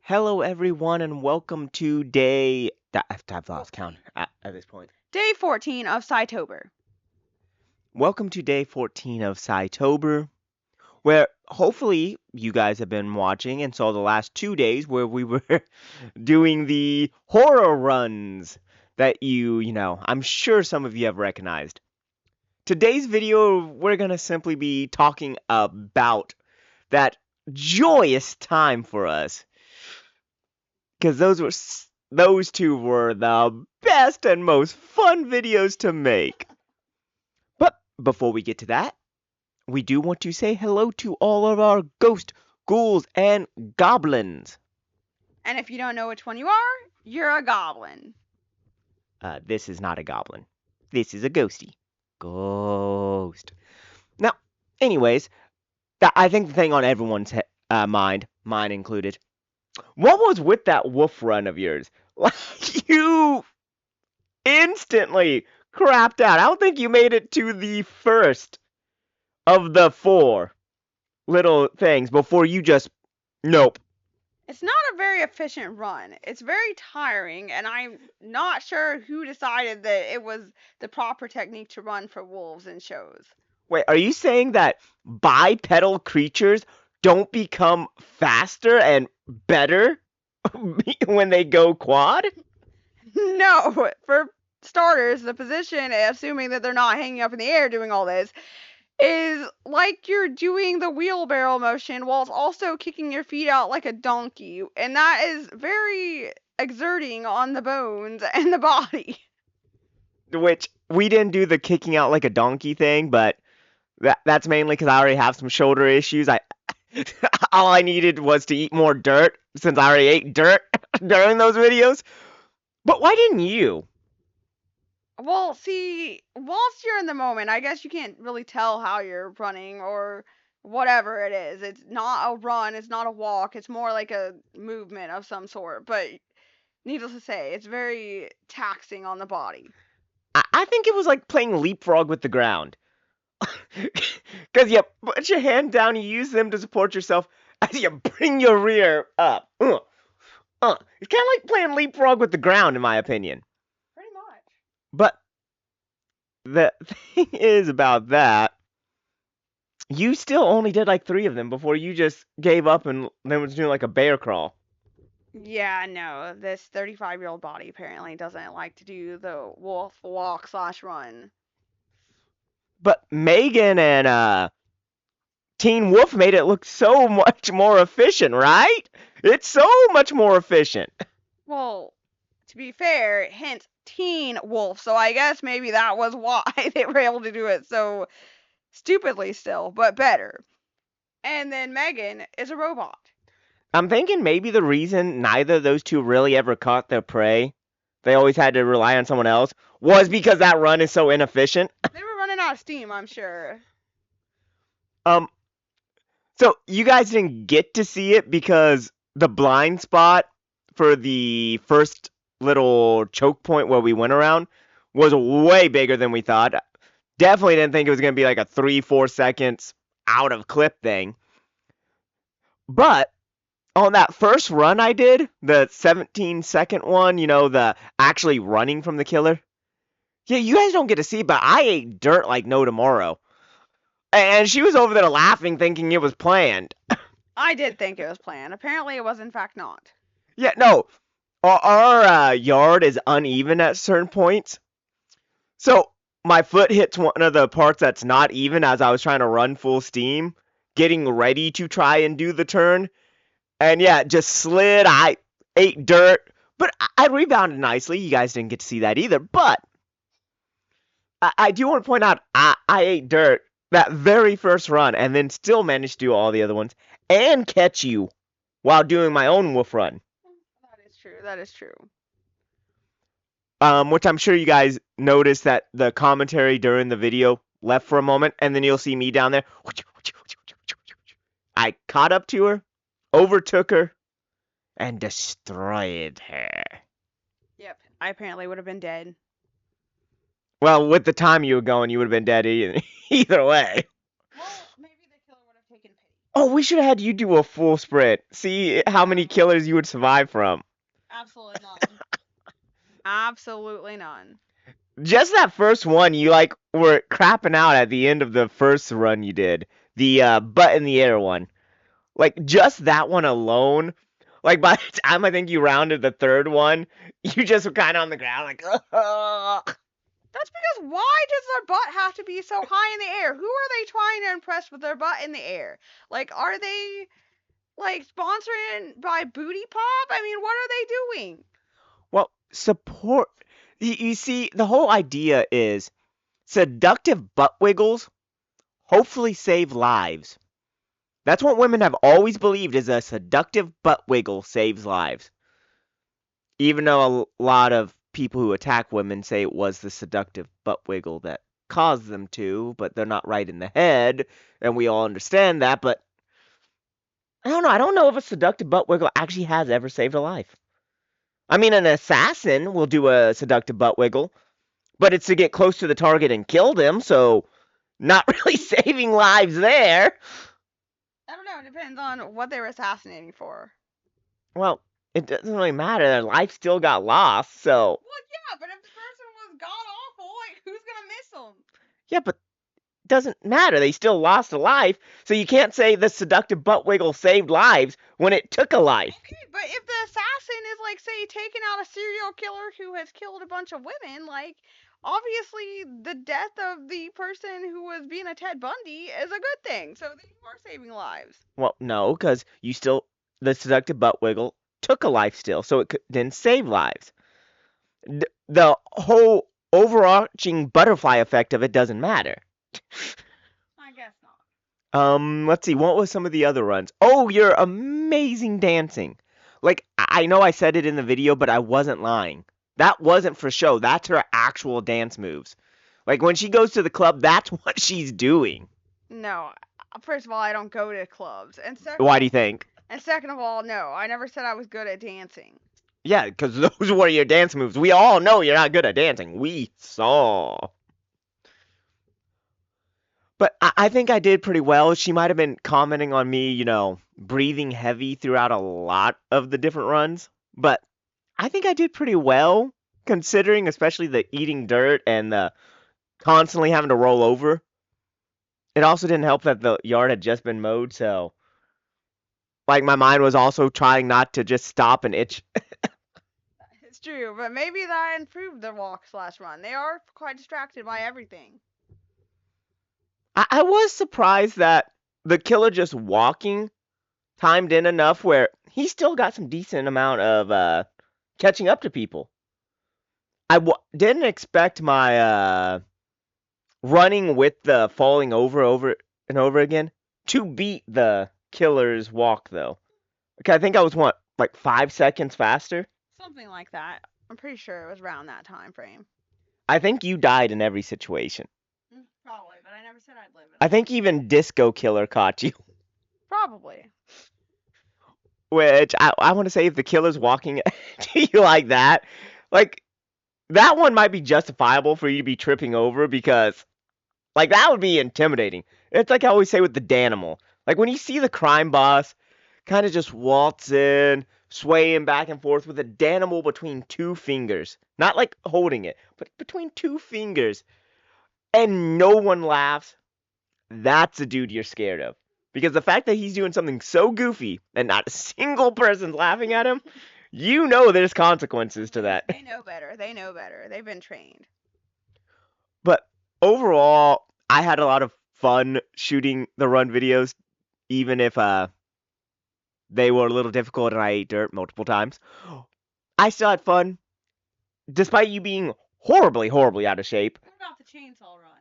Hello, everyone, and welcome to day. I've lost count at this point. Day 14 of CYtober. Welcome to day 14 of CYtober, where hopefully you guys have been watching and saw the last 2 days where we were doing the horror runs that I'm sure some of you have recognized. Today's video, we're going to simply be talking about that joyous time for us. Because those two were the best and most fun videos to make. But before we get to that, we do want to say hello to all of our ghosts, ghouls, and goblins. And if you don't know which one you are, you're a goblin. This is not a goblin. This is a ghosty. Ghost. Now, anyways, I think the thing on everyone's mind, mine included, what was with that wolf run of yours? Like, you instantly crapped out. I don't think you made it to the first of the four little things before you just nope. It's not a very efficient run. It's very tiring, and I'm not sure who decided that it was the proper technique to run for wolves in shows. Wait, are you saying that bipedal creatures don't become faster and better when they go quad? No, for starters, the position, assuming that they're not hanging up in the air doing all this, is like you're doing the wheelbarrow motion while it's also kicking your feet out like a donkey. And that is very exerting on the bones and the body. Which we didn't do the kicking out like a donkey thing, but that's mainly because I already have some shoulder issues. I all I needed was to eat more dirt since I already ate dirt during those videos. But why didn't you? Well, see, whilst you're in the moment, I guess you can't really tell how you're running or whatever it is. It's not a run, it's not a walk, it's more like a movement of some sort. But needless to say, it's very taxing on the body. I think it was like playing leapfrog with the ground. Because you put your hand down, you use them to support yourself as you bring your rear up. It's kind of like playing leapfrog with the ground, in my opinion. Pretty much. But the thing is about that, you still only did like 3 of them before you just gave up and then was doing like a bear crawl. Yeah, no, this 35-year-old body apparently doesn't like to do the wolf walk slash run. But Megan and Teen Wolf made it look so much more efficient, right? It's so much more efficient. Well, to be fair, hence teen wolf, so I guess maybe that was why they were able to do it so stupidly still, but better. And then Megan is a robot. I'm thinking maybe the reason neither of those two really ever caught their prey, they always had to rely on someone else, was because that run is so inefficient. They were running out of steam, I'm sure. Um, so you guys didn't get to see it because the blind spot for the first little choke point where we went around was way bigger than we thought. Definitely didn't think it was going to be like a 3-4 seconds out of clip thing. But on that first run I did, the 17-second one, the actually running from the killer. Yeah, you guys don't get to see, but I ate dirt like no tomorrow. And she was over there laughing, thinking it was planned. I did think it was planned. Apparently, it was in fact not. Yeah, no. Our yard is uneven at certain points. So my foot hits one of the parts that's not even as I was trying to run full steam, getting ready to try and do the turn. And yeah, just slid. I ate dirt, but I rebounded nicely. You guys didn't get to see that either. But I do want to point out I ate dirt that very first run and then still managed to do all the other ones and catch you while doing my own wolf run. That is true. That is true. Which I'm sure you guys noticed that the commentary during the video left for a moment, and then you'll see me down there. I caught up to her, overtook her, and destroyed her. Yep. I apparently would have been dead. Well, with the time you were going, you would have been dead either way. Well, maybe the killer would have taken pity. Oh, we should have had you do a full sprint. See how many No, killers you would survive from. absolutely none. Absolutely none. Just that first one, you like were crapping out at the end of the first run you did. The butt in the air one. Like just that one alone. Like by the time I think you rounded the third one, you just were kind of on the ground like, ugh. That's because why does their butt have to be so high in the air? Who are they trying to impress with their butt in the air? Like, are they like sponsored by Booty Pop? I mean, what are they doing? Well, support. You see, the whole idea is seductive butt wiggles hopefully save lives. That's what women have always believed is a seductive butt wiggle saves lives. Even though a lot of people who attack women say it was the seductive butt wiggle that caused them to, but they're not right in the head, and we all understand that, but I don't know. I don't know if a seductive butt wiggle actually has ever saved a life. I mean, an assassin will do a seductive butt wiggle, but it's to get close to the target and kill them, so not really saving lives there. I don't know. It depends on what they were assassinating for. Well, it doesn't really matter. Their life still got lost, so. Well, yeah, but if the person was god awful, like who's gonna miss them? Yeah, but it doesn't matter. They still lost a life, so you can't say the seductive butt wiggle saved lives when it took a life. Okay, but if the assassin is like, say, taking out a serial killer who has killed a bunch of women, like obviously the death of the person who was being a Ted Bundy is a good thing. So they are saving lives. Well, no, because you still. The seductive butt wiggle took a life still, so it didn't save lives. The whole overarching butterfly effect of it doesn't matter. I guess not. Let's see, what was some of the other runs? Oh, your amazing dancing. Like, I know I said it in the video, but I wasn't lying. That wasn't for show. That's her actual dance moves. Like, when she goes to the club, that's what she's doing. No, first of all, I don't go to clubs, Why do you think? and second of all, no, I never said I was good at dancing. Yeah, because those were your dance moves. We all know you're not good at dancing. We saw. But I think I did pretty well. She might have been commenting on me, breathing heavy throughout a lot of the different runs. But I think I did pretty well, considering especially the eating dirt and the constantly having to roll over. It also didn't help that the yard had just been mowed, so like my mind was also trying not to just stop and itch. It's true, but maybe that improved the walk/run. They are quite distracted by everything. I was surprised that the killer just walking timed in enough where he still got some decent amount of catching up to people. Didn't expect my running with the falling over and over again to beat the killer's walk though. Okay, I think I was what like 5 seconds faster. Something like that. I'm pretty sure it was around that time frame. I think you died in every situation. Probably, but I never said I'd live I in think even Disco Killer caught you. Probably. Which I want to say if the killer's walking to you like that one might be justifiable for you to be tripping over because like that would be intimidating. It's like I always say with the Danimal. Like when you see the crime boss kind of just waltz in, swaying back and forth with a Danimal between two fingers. Not like holding it, but between two fingers. And no one laughs. That's a dude you're scared of. Because the fact that he's doing something so goofy and not a single person's laughing at him, you know there's consequences to that. They know better. They know better. They've been trained. But overall, I had a lot of fun shooting the run videos, even if they were a little difficult and I ate dirt multiple times. I still had fun, despite you being horribly, horribly out of shape. What about the chainsaw run?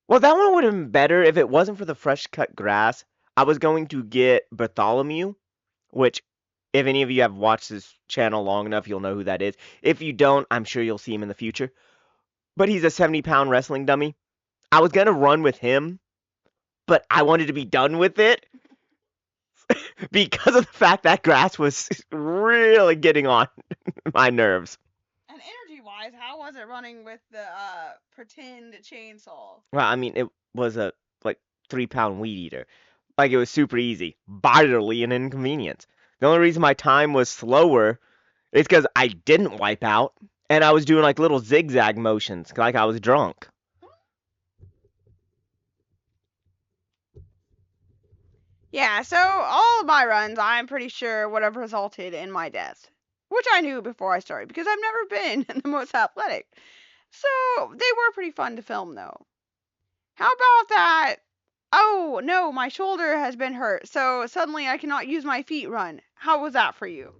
Well, that one would have been better if it wasn't for the fresh cut grass. I was going to get Bartholomew, which, if any of you have watched this channel long enough, you'll know who that is. If you don't, I'm sure you'll see him in the future. But he's a 70-pound wrestling dummy. I was going to run with him, but I wanted to be done with it because of the fact that grass was really getting on my nerves. And energy wise, how was it running with the pretend chainsaw? Well, I mean, it was a like 3-pound weed eater. Like it was super easy, barely an inconvenience. The only reason my time was slower is because I didn't wipe out and I was doing like little zigzag motions, like I was drunk. Yeah, so all of my runs, I'm pretty sure would have resulted in my death, which I knew before I started because I've never been the most athletic. So they were pretty fun to film, though. How about that? Oh, no, my shoulder has been hurt, so suddenly I cannot use my feet run. How was that for you?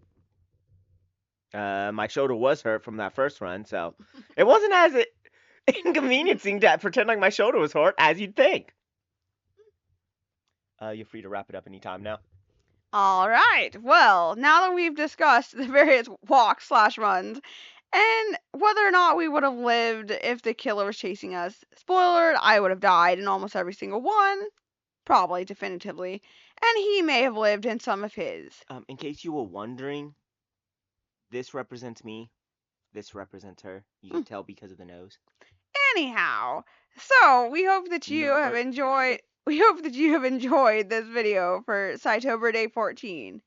My shoulder was hurt from that first run, so it wasn't as inconveniencing to pretend like my shoulder was hurt as you'd think. You're free to wrap it up anytime now. All right. Well, now that we've discussed the various walks slash runs and whether or not we would have lived if the killer was chasing us, spoiler, I would have died in almost every single one, probably definitively, and he may have lived in some of his. In case you were wondering, this represents me. This represents her. You can tell because of the nose. Anyhow, so we hope that you No, have enjoyed. We hope that you have enjoyed this video for CYtober Day 14.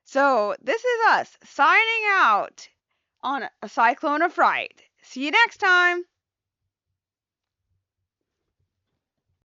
So this is us signing out on a Cyclone of Fright. See you next time.